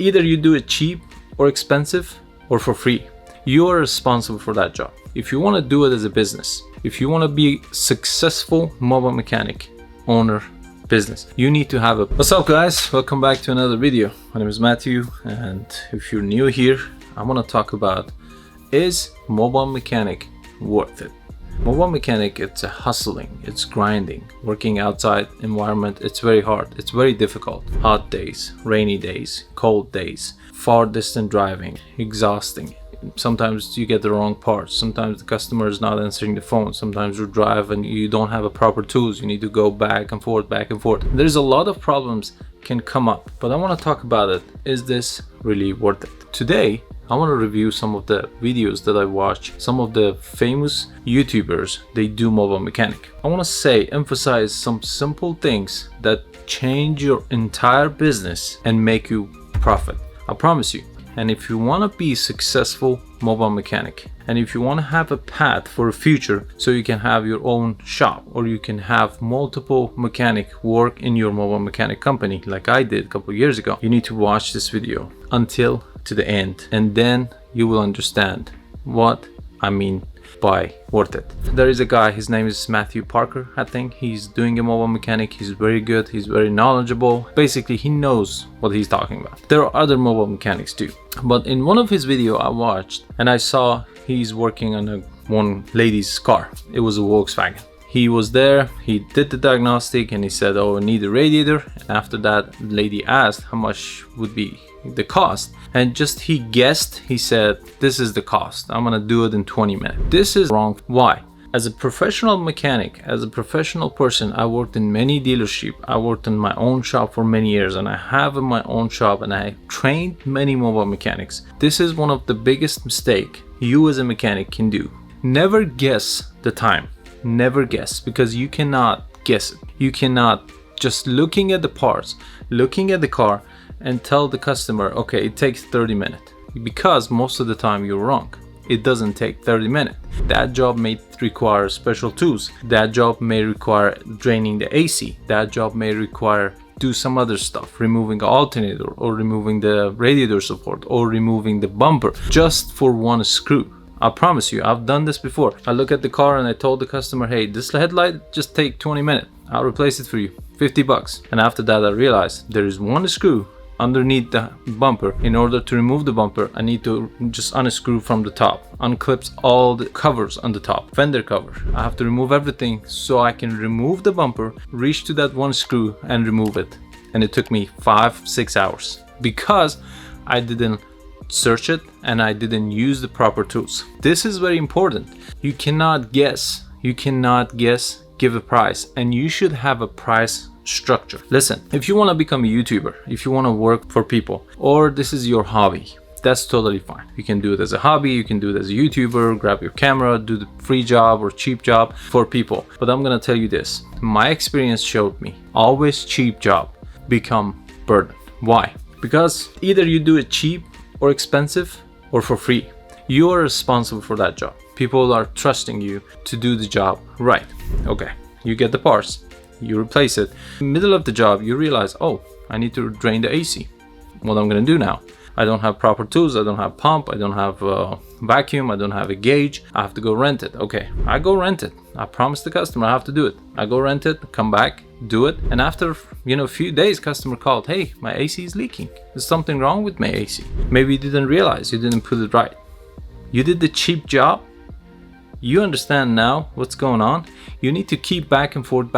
either you do it cheap or expensive or for free. You are responsible for that job. If you want to do it as a business, if you want to be successful mobile mechanic owner business, you need to have a... What's up guys, welcome back to another video. My name is Matthew, and if you're new here, I want to talk about, is mobile mechanic worth it? Mobile mechanic, it's a hustling, it's grinding, working outside environment. It's very hard, it's very difficult. Hot days, rainy days, cold days, far distant driving, exhausting. Sometimes you get the wrong parts, sometimes the customer is not answering the phone, sometimes you drive and you don't have a proper tools, you need to go back and forth. There's a lot of problems can come up, but I want to talk about it. Is this really worth it? Today I want to review some of the videos that I watched, some of the famous YouTubers, they do mobile mechanic. I want to emphasize some simple things that change your entire business and make you profit. I promise you. And if you want to be successful mobile mechanic, and if you want to have a path for a future so you can have your own shop, or you can have multiple mechanic work in your mobile mechanic company like I did a couple years ago, you need to watch this video until to the end, and then you will understand what I mean by worth it. There is a guy, his name is Matthew Parker, I think. He's doing a mobile mechanic, he's very good, he's very knowledgeable. Basically he knows what he's talking about. There are other mobile mechanics too, but in one of his video I watched and I saw he's working on one lady's car. It was a Volkswagen. He was there, he did the diagnostic and he said, oh, I need a radiator. And after that, the lady asked how much would be the cost, and just he guessed. He said, this is the cost, I'm gonna do it in 20 minutes. This is wrong. Why? As a professional mechanic, as a professional person, I worked in many dealerships. I worked in my own shop for many years, and I have in my own shop, and I trained many mobile mechanics. This is one of the biggest mistake you as a mechanic can do. Never guess the time. Never guess, because you cannot guess it. You cannot just looking at the parts, looking at the car and tell the customer, okay, it takes 30 minutes, because most of the time you're wrong. It doesn't take 30 minutes. That job may require special tools. That job may require draining the AC. That job may require do some other stuff, removing the alternator or removing the radiator support or removing the bumper just for one screw. I promise you, I've done this before. I look at the car and I told the customer, hey, this headlight just take 20 minutes. I'll replace it for you, 50 bucks. And after that I realized there is one screw underneath the bumper. In order to remove the bumper, I need to just unscrew from the top, unclips all the covers on the top, fender cover. I have to remove everything so I can remove the bumper, reach to that one screw and remove it. And it took me 5-6 hours because I didn't search it and I didn't use the proper tools. This is very important. You cannot guess. You cannot guess, give a price, and you should have a price structure. Listen, if you want to become a YouTuber, if you want to work for people, or this is your hobby, that's totally fine. You can do it as a hobby, you can do it as a YouTuber, grab your camera, do the free job or cheap job for people. But I'm gonna tell you this, my experience showed me, always cheap job become burden. Why? Because either you do it cheap or expensive or for free. You are responsible for that job. People are trusting you to do the job right. Okay, you get the parts, you replace it. In the middle of the job, you realize, oh, I need to drain the AC. What I'm gonna do now? I don't have proper tools, I don't have pump, I don't have a vacuum, I don't have a gauge. I have to go rent it. Okay, I go rent it. I promised the customer I have to do it. I go rent it, come back, do it. And after, a few days, customer called, hey, my AC is leaking. There's something wrong with my AC. Maybe you didn't realize, you didn't put it right. You did the cheap job. You understand now what's going on. You need to keep back and forth.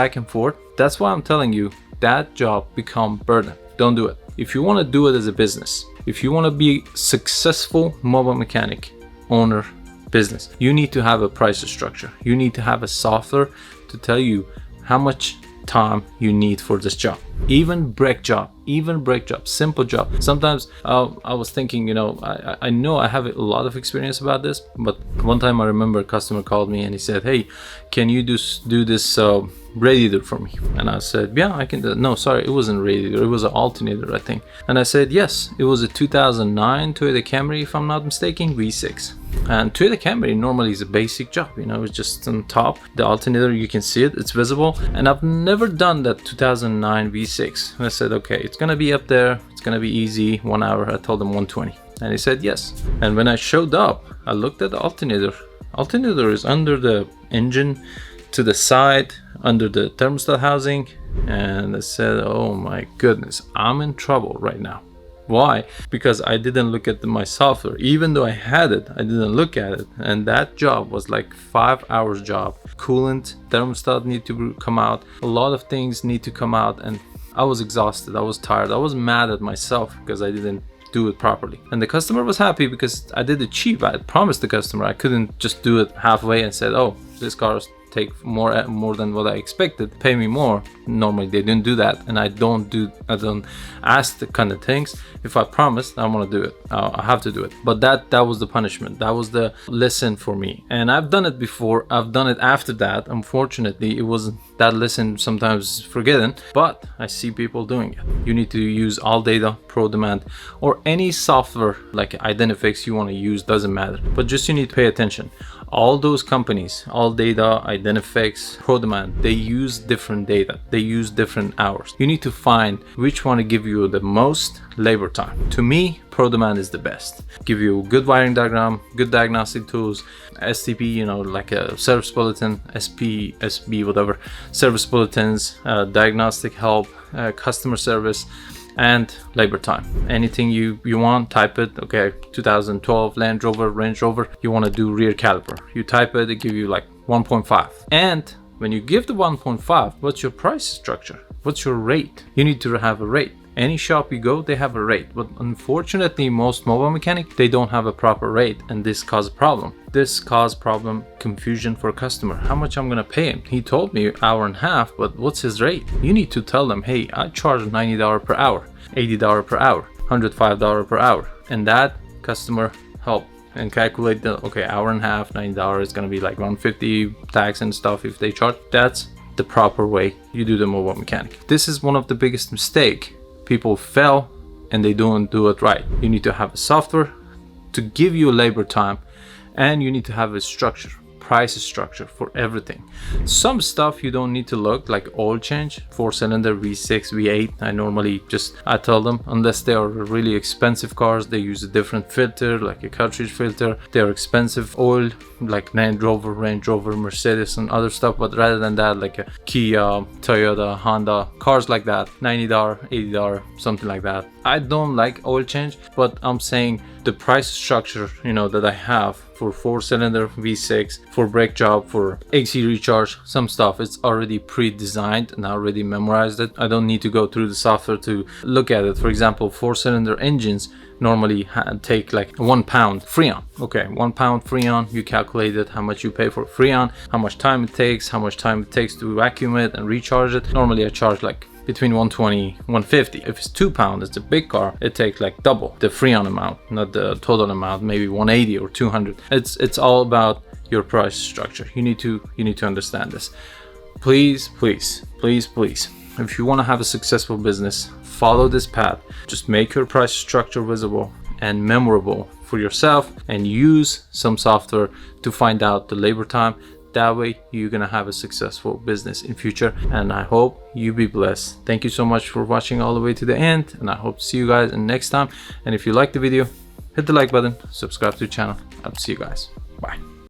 That's why I'm telling you, that job become burden. Don't do it. If you want to do it as a business, if you want to be successful mobile mechanic owner business, you need to have a price structure. You need to have a software to tell you how much time you need for this job. Even brake job, simple job. Sometimes I was thinking, I know I have a lot of experience about this, but one time I remember a customer called me and he said, hey, can you do this radiator for me? And I said, yeah, I can do it. No, sorry, it wasn't a radiator, it was an alternator, I think. And I said, yes, it was a 2009 Toyota Camry, if I'm not mistaken, V6. And Toyota Camry normally is a basic job, it's just on top. The alternator, you can see it, it's visible. And I've never done that 2009 V6 V6. And I said, okay, it's gonna be up there, it's gonna be easy, 1 hour. I told him 120, and he said yes. And when I showed up, I looked at the alternator. Alternator is under the engine, to the side, under the thermostat housing, and I said, oh my goodness, I'm in trouble right now. Why? Because I didn't look at my software. Even though I had it, I didn't look at it. And that job was like 5 hours job. Coolant, thermostat need to come out. A lot of things need to come out, and I was exhausted. I was tired. I was mad at myself because I didn't do it properly. And the customer was happy because I did it cheap. I had promised the customer. I couldn't just do it halfway and said, oh, this car is take more than what I expected, pay me more. Normally they didn't do that, and I don't ask the kind of things. If I promised I want to do it, I have to do it. But that was the punishment. That was the lesson for me. And I've done it before. I've done it after that. Unfortunately, it wasn't that lesson, sometimes forgotten, but I see people doing it. You need to use ALLDATA, ProDemand, or any software like Identifix you want to use, doesn't matter. But just you need to pay attention. All those companies, ALLDATA, Identifix, ProDemand, they use different data. They use different hours. You need to find which one to give you the most labor time. To me, ProDemand is the best. Give you good wiring diagram, good diagnostic tools, STP, you know, like a service bulletin, SP, SB, whatever, service bulletins, diagnostic help, customer service, and labor time. Anything you want, type it. Okay, 2012 Land Rover, Range Rover, you want to do rear caliper, you type it, it give you like 1.5. And when you give the 1.5, what's your price structure? What's your rate? You need to have a rate. Any shop you go, they have a rate, but unfortunately most mobile mechanic, they don't have a proper rate, and this causes a problem. This causes problem, confusion for customer. How much I'm gonna pay him? He told me 1.5 hours, but what's his rate? You need to tell them, hey, I charge $90 per hour, $80 per hour, $105 per hour, and that customer help and calculate the, okay, 1.5 hours, $90 is gonna be like $150 tax and stuff if they charge. That's the proper way you do the mobile mechanic. This is one of the biggest mistake. People fail and they don't do it right. You need to have a software to give you labor time, and you need to have a structure, price structure for everything. Some stuff you don't need to look, like oil change, 4-cylinder, V6, V8. I tell them, unless they are really expensive cars, they use a different filter, like a cartridge filter. They're expensive oil, like Land Rover, Range Rover, Mercedes, and other stuff. But rather than that, like a Kia, Toyota, Honda, cars like that, $90, $80, something like that. I don't like oil change, but I'm saying the price structure, you know, that I have for 4-cylinder V6, for brake job, for AC recharge, some stuff, it's already pre-designed and I already memorized it. I don't need to go through the software to look at it. For example, 4-cylinder engines normally take like 1 pound Freon. Okay, 1 pound Freon, you calculate it, how much you pay for Freon, how much time it takes to vacuum it and recharge it. Normally I charge like between 120, 150. If it's 2 pounds, it's a big car, it takes like double the Freon amount, not the total amount, maybe 180 or 200. It's all about your price structure. You need to understand this. Please, if you want to have a successful business, follow this path. Just make your price structure visible and memorable for yourself, and use some software to find out the labor time. That way you're gonna have a successful business in future, and I hope you be blessed. Thank you so much for watching all the way to the end, and I hope to see you guys in next time. And if you like the video, hit the like button, subscribe to the channel. I'll see you guys. Bye.